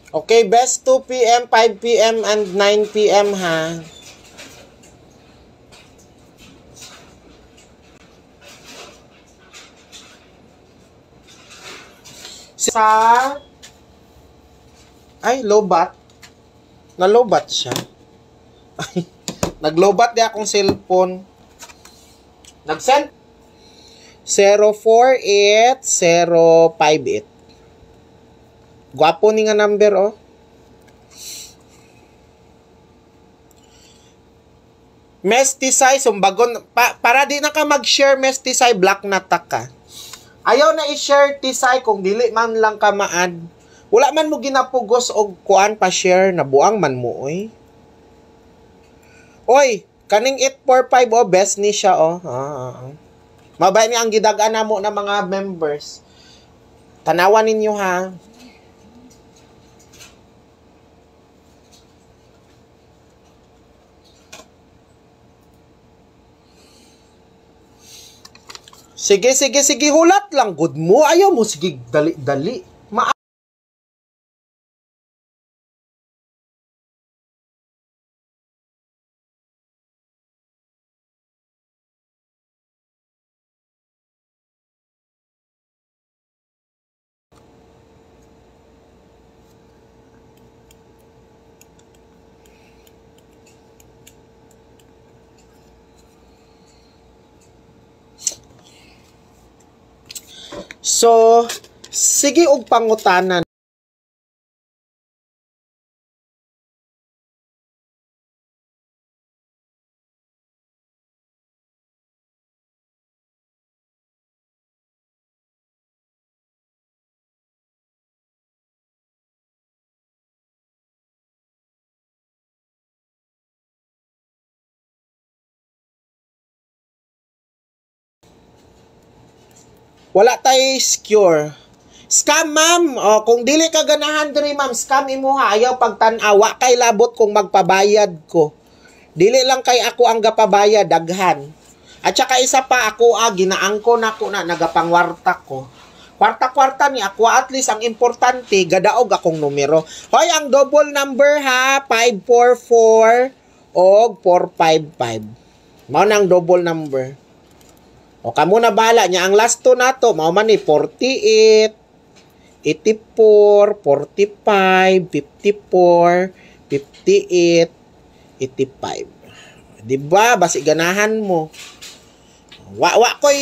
Okay, best 2 p.m., 5 p.m., and 9 p.m. ha. Sa... Ay, lobat. Na-lobat siya. Ay, nag-lobat di akong cellphone. Nag-send 048058. Gwapo ni nga number, oh. Mestisay, sumbagon. Para di na ka mag-share, Mestisay, black na ka. Ayaw na i-share, Tisay, kung dili man lang ka ma-add. Wala man mo ginapugos o kuan pa share, nabuang man mo, oy. Oy, kaning 845, oh, best ni siya, oh. Mabay ni ang gidag-ana mo na mga members. Tanawan ninyo, ha. Sige, hulat lang. Good mo. Ayaw mo, sige, dali. So, sige og pangutanan. Wala tay secure. Scam, ma'am. O, kung dili ka ganahan diri, ma'am, scam imo ha. Ayaw pagtan-awa kay labot kung magpabayad ko. Dili lang kay ako ang gapabayad, daghan. At saka isa pa, ako ginaangko na ko na, nagapangwarta ko. Kwarta-kwarta ni ako, at least ang importante, gadaog akong numero. Hoy, ang double number ha, 544 o 455. Mao nang double number. O kamo na bahala niya. Ang last to na to, mao man ni 48, 84, 45, 54, 58, 85. Diba? Basi ganahan mo. Wa ko'y